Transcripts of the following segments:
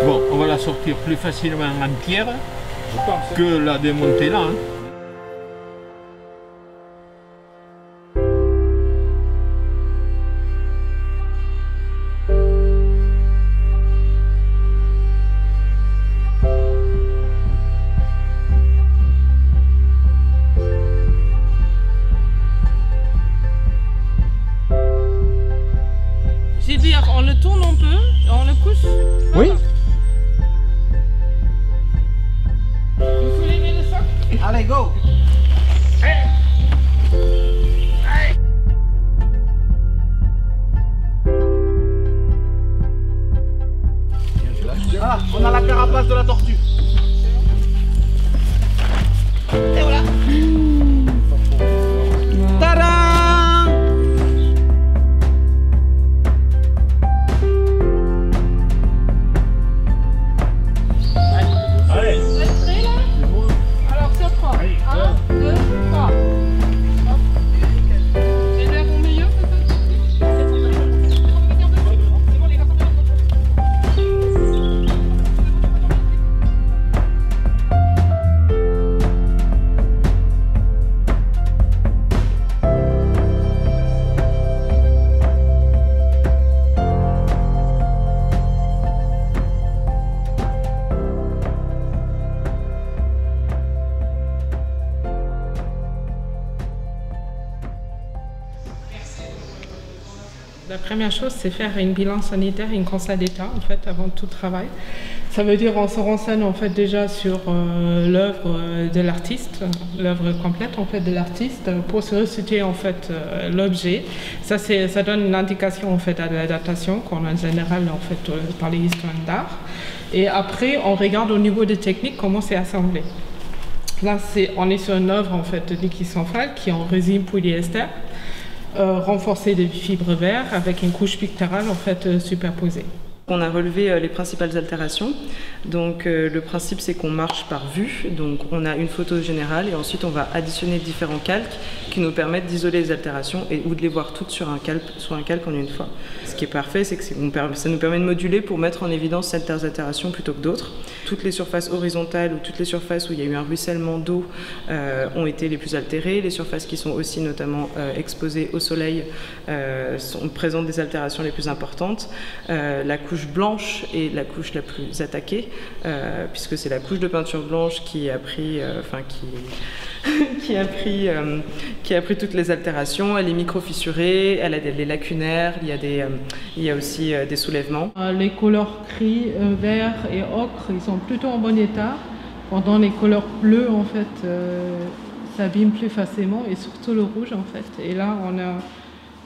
Bon, on va la sortir plus facilement en pierre que la démonter là. Hein. J'ai dit, on le tourne un peu, on le couche. Oui. Vous soulevez le socle. Allez, go! Ah, on a la carapace de la tortue. Et voilà. Tada! Allez. Vous êtes prêts là? Alors sur 3. 1, 2, 3. Et l'air au milieu peut-être? La première chose, c'est faire une bilan sanitaire et une constat d'état en fait avant tout travail. Ça veut dire on se renseigne en fait déjà sur l'œuvre de l'artiste, l'œuvre complète en fait de l'artiste pour se resituer en fait l'objet. Ça donne une indication en fait à l'adaptation qu'on a en général en fait par les historiens d'art. Et après, on regarde au niveau des techniques comment c'est assemblé. Là, on est sur une œuvre en fait de liquide sans fil qui est en résine polyester. Renforcé de fibres verts avec une couche picturale en fait superposée. On a relevé les principales altérations. Donc le principe c'est qu'on marche par vue, donc on a une photo générale et ensuite on va additionner différents calques qui nous permettent d'isoler les altérations ou de les voir toutes sur un calque en une fois. Ce qui est parfait, c'est que ça nous permet de moduler pour mettre en évidence certaines altérations plutôt que d'autres. Toutes les surfaces horizontales ou toutes les surfaces où il y a eu un ruissellement d'eau ont été les plus altérées. Les surfaces qui sont aussi notamment exposées au soleil présentent des altérations les plus importantes. La couche blanche est la couche la plus attaquée, puisque c'est la couche de peinture blanche qui a pris, qui a pris toutes les altérations. Elle est micro-fissurée, elle a des lacunaires, il y a aussi des soulèvements. Les couleurs gris, vert et ocre, ils sont plutôt en bon état, pendant les couleurs bleues en fait s'abîment plus facilement et surtout le rouge en fait. Et là on a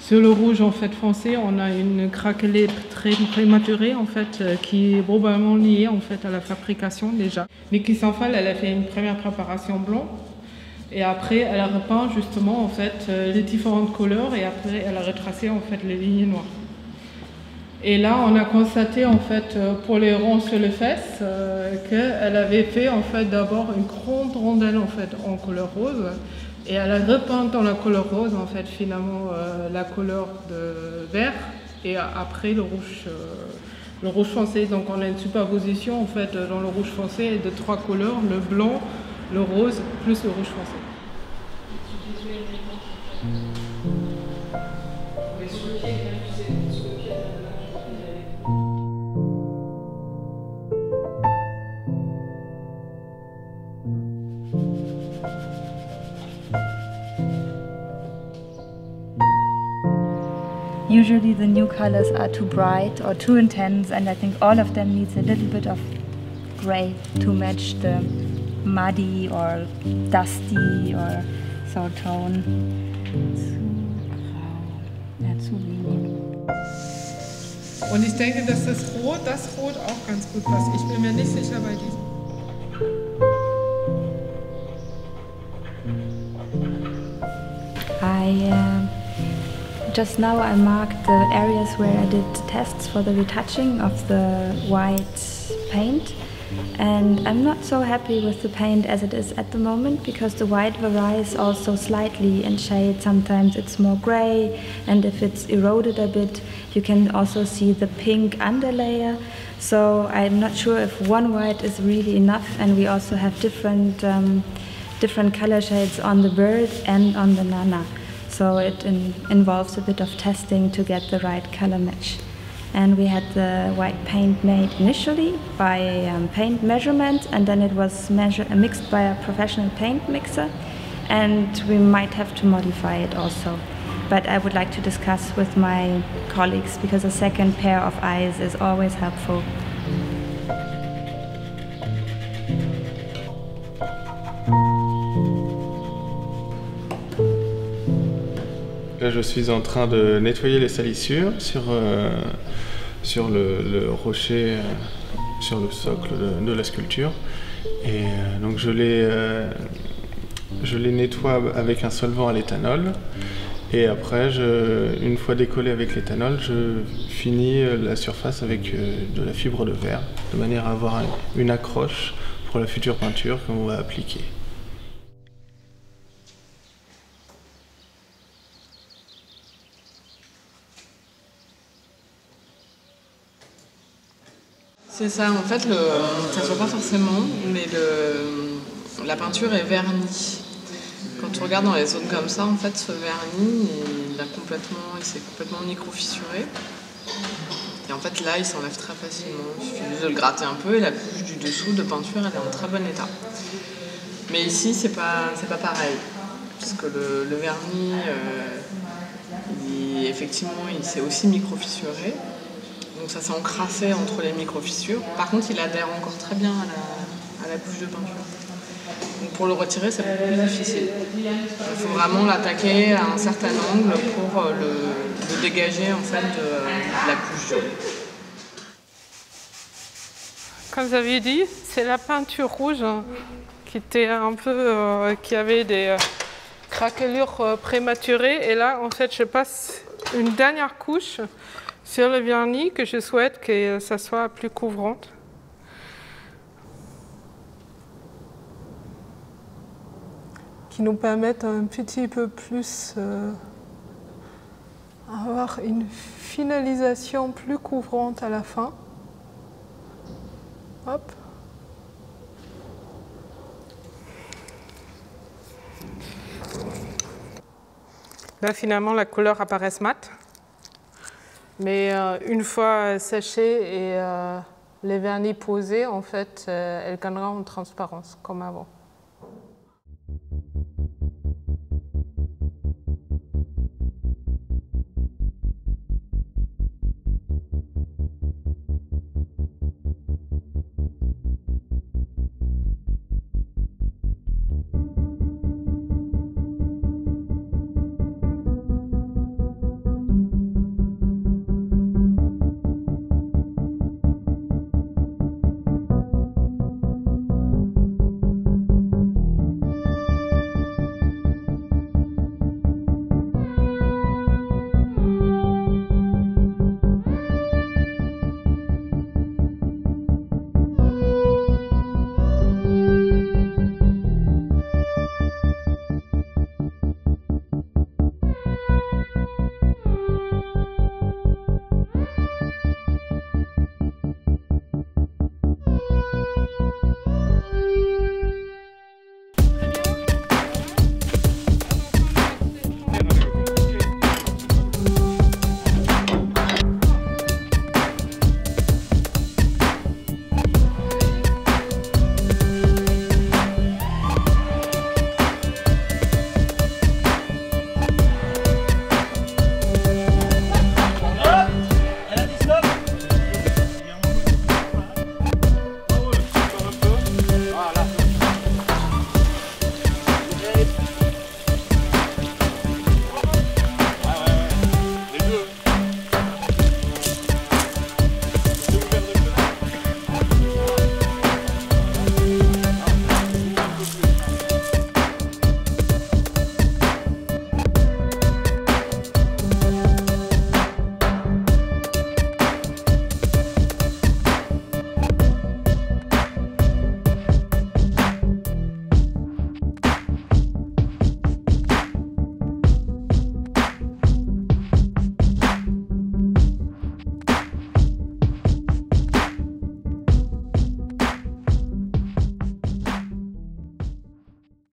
sur le rouge en fait foncé, on a une craquelée très prématurée en fait qui est probablement liée en fait à la fabrication déjà. Niki Sanfal, elle a fait une première préparation blanc et après elle a repeint justement en fait les différentes couleurs et après elle a retracé en fait les lignes noires. Et là on a constaté en fait pour les ronds sur les fesses qu'elle avait fait en fait d'abord une grande rondelle en fait en couleur rose. Et elle a repeint dans la couleur rose, en fait, finalement, la couleur de vert et après le rouge foncé. Donc on a une superposition, en fait, dans le rouge foncé de 3 couleurs, le blanc, le rose, plus le rouge foncé. Usually the new colors are too bright or too intense, and I think all of them needs a little bit of gray to match the muddy or dusty or so tone. Zu grau, ja, zu wenig. Und ich denke, dass das Rot auch ganz gut passt. Ich bin mir nicht sicher bei diesem. Just now I marked the areas where I did tests for the retouching of the white paint, And I'm not so happy with the paint as it is at the moment because the white varies also slightly in shade. Sometimes it's more gray, and if it's eroded a bit, you can also see the pink underlayer. So I'm not sure if one white is really enough, and we also have different color shades on the bird and on the Nana. So it involves a bit of testing to get the right color match. And we had the white paint made initially by paint measurement, and then it was mixed by a professional paint mixer, and we might have to modify it also. But I would like to discuss with my colleagues because a second pair of eyes is always helpful. Là, je suis en train de nettoyer les salissures sur le rocher, sur le socle de la sculpture. Et donc je les nettoie avec un solvant à l'éthanol. Et après, une fois décollé avec l'éthanol, je finis la surface avec de la fibre de verre, de manière à avoir une accroche pour la future peinture qu'on va appliquer. C'est ça, en fait, ça ne se voit pas forcément, mais la peinture est vernie. Quand tu regardes dans les zones comme ça, en fait, ce vernis, il s'est complètement micro-fissuré. Et en fait, là, il s'enlève très facilement. Il suffit juste de le gratter un peu et la couche du dessous de peinture, elle est en très bon état. Mais ici, c'est pas pareil, puisque le vernis, effectivement, il s'est aussi micro-fissuré. Donc ça s'est encrassé entre les micro-fissures. Par contre, il adhère encore très bien à la couche de peinture. Donc pour le retirer, c'est beaucoup plus difficile. Il faut vraiment l'attaquer à un certain angle pour le dégager en fait, de la couche jaune. Comme j'avais dit, c'est la peinture rouge qui était un peu, qui avait des craquelures prématurées. Et là, en fait, je passe une dernière couche sur le vernis que je souhaite que ça soit plus couvrante. Qui nous permettent un petit peu plus avoir une finalisation plus couvrante à la fin. Hop. Là, finalement, la couleur apparaît mat. Mais une fois séchée et les vernis posés, en fait, elle gagnera en transparence, comme avant.